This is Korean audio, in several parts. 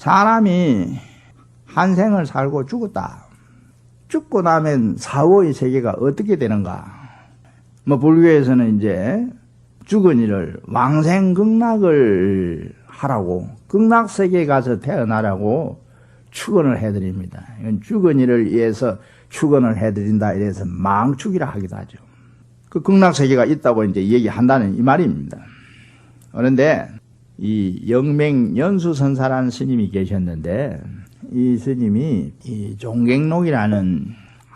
사람이 한 생을 살고 죽었다. 죽고 나면 사후의 세계가 어떻게 되는가? 불교에서는 이제 죽은 이를 왕생극락을 하라고, 극락세계에 가서 태어나라고 축원을 해드립니다. 이건 죽은 이를 위해서 축원을 해드린다 이래서 망축이라 하기도 하죠. 그 극락세계가 있다고 이제 얘기한다는 이 말입니다. 그런데 이 영맹연수선사라는 스님이 계셨는데, 이 스님이 이 종객록이라는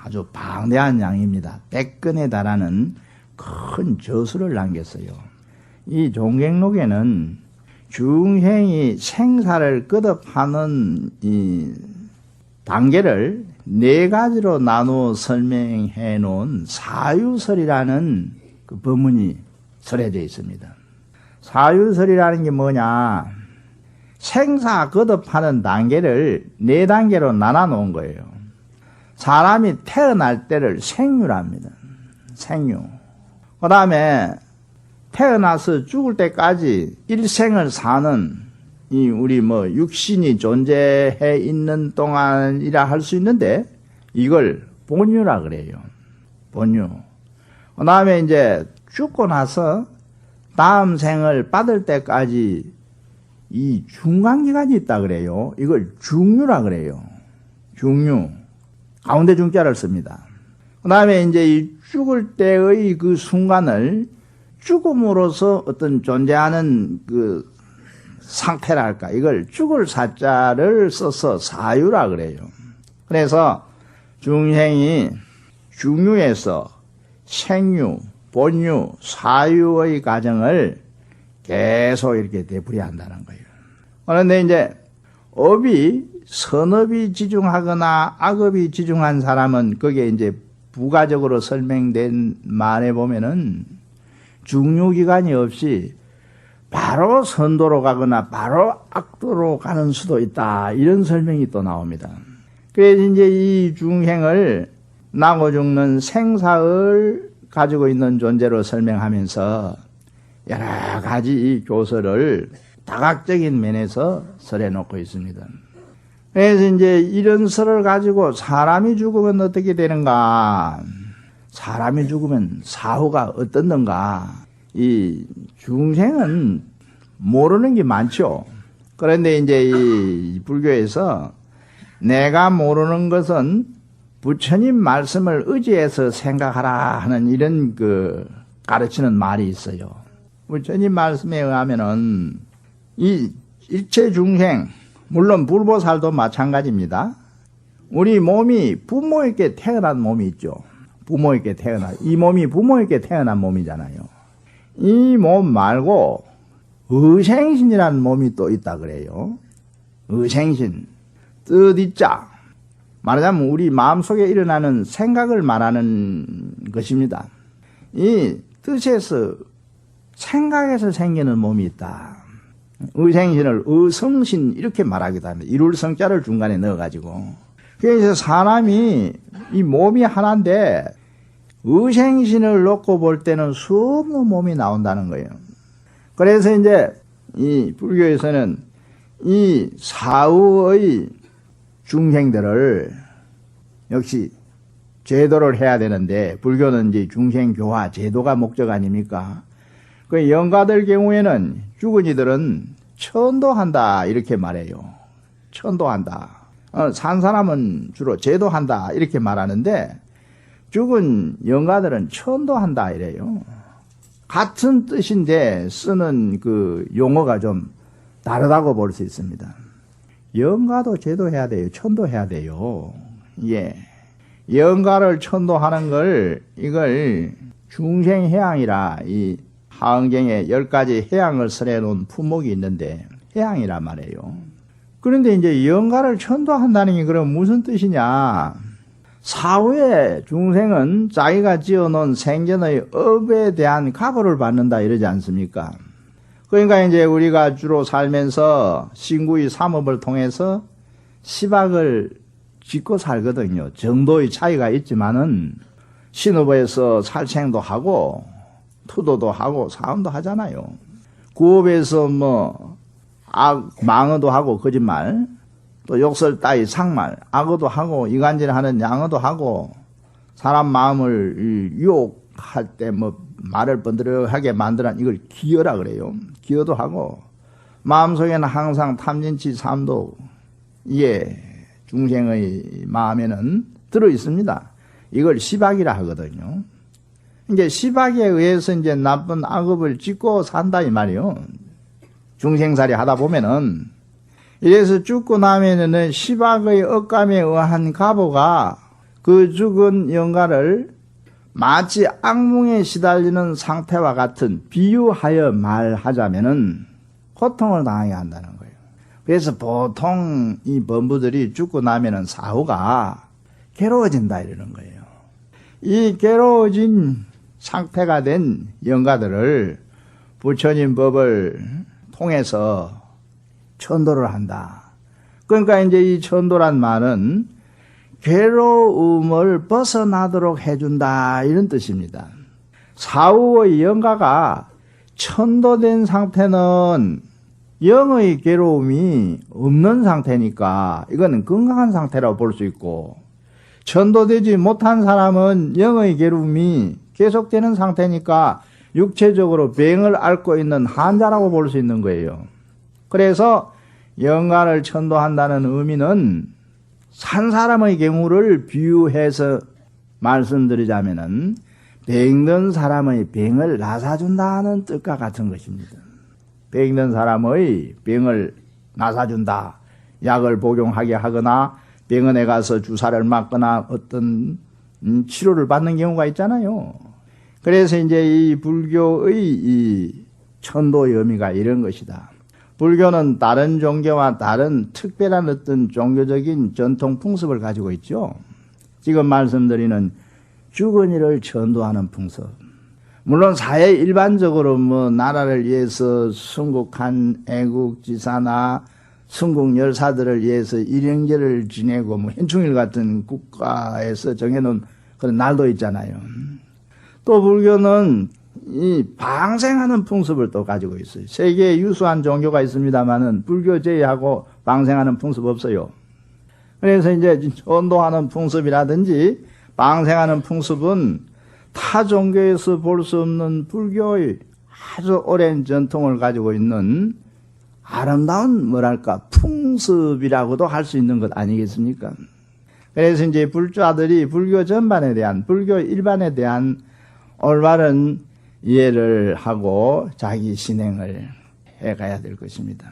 아주 방대한 양입니다. 100건에 달하는 큰 저수를 남겼어요. 이 종객록에는 중생이 생사를 거듭하는 이 단계를 4가지로 나누어 설명해 놓은 사유설이라는 그 법문이 설해져 있습니다. 사유설이라는 게 뭐냐? 생사 거듭하는 단계를 4단계로 나눠 놓은 거예요. 사람이 태어날 때를 생유랍니다. 생유. 그 다음에 태어나서 죽을 때까지 일생을 사는 이 우리 육신이 존재해 있는 동안이라 할 수 있는데 이걸 본유라 그래요. 본유. 그 다음에 이제 죽고 나서 다음 생을 받을 때까지 이 중간기간이 있다 그래요. 이걸 중유라 그래요. 중유. 가운데 중자를 씁니다. 그 다음에 이제 이 죽을 때의 그 순간을 죽음으로써 어떤 존재하는 그 상태랄까, 이걸 죽을 사자를 써서 사유라 그래요. 그래서 중생이 중유에서 생유, 본유, 사유의 과정을 계속 이렇게 되풀이한다는 거예요. 그런데 이제 업이 선업이 지중하거나 악업이 지중한 사람은 거기에 이제 부가적으로 설명된 말에 보면은 중유기간이 없이 바로 선도로 가거나 바로 악도로 가는 수도 있다. 이런 설명이 또 나옵니다. 그래서 이제 이 중생을 나고 죽는 생사를 가지고 있는 존재로 설명하면서 여러 가지 이 교설을 다각적인 면에서 설해 놓고 있습니다. 그래서 이제 이런 설을 가지고 사람이 죽으면 어떻게 되는가? 사람이 죽으면 사후가 어떻는가? 이 중생은 모르는 게 많죠. 그런데 이제 이 불교에서 내가 모르는 것은 부처님 말씀을 의지해서 생각하라 하는 이런 그 가르치는 말이 있어요. 부처님 말씀에 의하면은 이 일체 중생, 물론 불보살도 마찬가지입니다. 우리 몸이 부모에게 태어난 몸이 있죠. 부모에게 태어난, 이 몸이 부모에게 태어난 몸이잖아요. 이 몸 말고 의생신이라는 몸이 또 있다 그래요. 의생신, 뜻이자, 말하자면 우리 마음속에 일어나는 생각을 말하는 것입니다. 이 뜻에서, 생각에서 생기는 몸이 있다. 의생신을 의성신 이렇게 말하기도 합니다. 이룰 성자를 중간에 넣어가지고. 그래서 사람이 이 몸이 하나인데 의생신을 놓고 볼 때는 수없는 몸이 나온다는 거예요. 그래서 이제 이 불교에서는 이 사후의 중생들을 역시 제도를 해야 되는데, 불교는 이제 중생교화, 제도가 목적 아닙니까? 그 영가들 경우에는 죽은 이들은 천도한다 이렇게 말해요. 천도한다. 산 사람은 주로 제도한다 이렇게 말하는데 죽은 영가들은 천도한다 이래요. 같은 뜻인데 쓰는 그 용어가 좀 다르다고 볼 수 있습니다. 영가도 제도해야 돼요. 천도해야 돼요. 예. 영가를 천도하는 걸, 이걸 중생해양이라, 이 하응경에 10가지 해양을 설해 놓은 품목이 있는데 해양이란 말이에요. 그런데 이제 영가를 천도한다는 게 그럼 무슨 뜻이냐? 사후에 중생은 자기가 지어놓은 생전의 업에 대한 가보를 받는다 이러지 않습니까? 그러니까 이제 우리가 주로 살면서 신구의 삼업을 통해서 시박을 짓고 살거든요. 정도의 차이가 있지만은 신업에서 살생도 하고 투도도 하고 사음도 하잖아요. 구업에서 망어도 하고 거짓말, 또 욕설 따위 상말, 악어도 하고 이간질하는 양어도 하고 사람 마음을 유혹할 때 뭐 말을 번드러하게 만드는 이걸 기어라 그래요. 기어도 하고 마음속에는 항상 탐진치 삶도 이게 중생의 마음에는 들어 있습니다. 이걸 시박이라 하거든요. 이제 시박에 의해서 이제 나쁜 악업을 짓고 산다 이 말이요. 중생살이 하다 보면은 이래서 죽고 나면은 시박의 억감에 의한 가보가 그 죽은 영가를 마치 악몽에 시달리는 상태와 같은 비유하여 말하자면은 고통을 당하게 한다는 거예요. 그래서 보통 이 범부들이 죽고 나면은 사후가 괴로워진다 이러는 거예요. 이 괴로워진 상태가 된 영가들을 부처님 법을 통해서 천도를 한다. 그러니까 이제 이 천도란 말은 괴로움을 벗어나도록 해준다 이런 뜻입니다. 사후의 영가가 천도된 상태는 영의 괴로움이 없는 상태니까 이거는 건강한 상태라고 볼 수 있고, 천도되지 못한 사람은 영의 괴로움이 계속되는 상태니까 육체적으로 병을 앓고 있는 환자라고 볼 수 있는 거예요. 그래서 영가를 천도한다는 의미는 산 사람의 경우를 비유해서 말씀드리자면은 병든 사람의 병을 나사준다는 뜻과 같은 것입니다. 병든 사람의 병을 나사준다. 약을 복용하게 하거나 병원에 가서 주사를 맞거나 어떤 치료를 받는 경우가 있잖아요. 그래서 이제 이 불교의 이 천도의 의미가 이런 것이다. 불교는 다른 종교와 다른 특별한 어떤 종교적인 전통 풍습을 가지고 있죠. 지금 말씀드리는 죽은 이를 천도하는 풍습. 물론 사회 일반적으로 뭐 나라를 위해서 순국한 애국지사나 순국 열사들을 위해서 일행제를 지내고 뭐 현충일 같은 국가에서 정해놓은 그런 날도 있잖아요. 또 불교는 이 방생하는 풍습을 또 가지고 있어요. 세계에 유수한 종교가 있습니다만은 불교 제외하고 방생하는 풍습 없어요. 그래서 이제 천도하는 풍습이라든지 방생하는 풍습은 타 종교에서 볼 수 없는 불교의 아주 오랜 전통을 가지고 있는 아름다운 뭐랄까 풍습이라고도 할 수 있는 것 아니겠습니까? 그래서 이제 불자들이 불교 전반에 대한, 불교 일반에 대한 올바른 이해를 하고 자기 신행을 해가야 될 것입니다.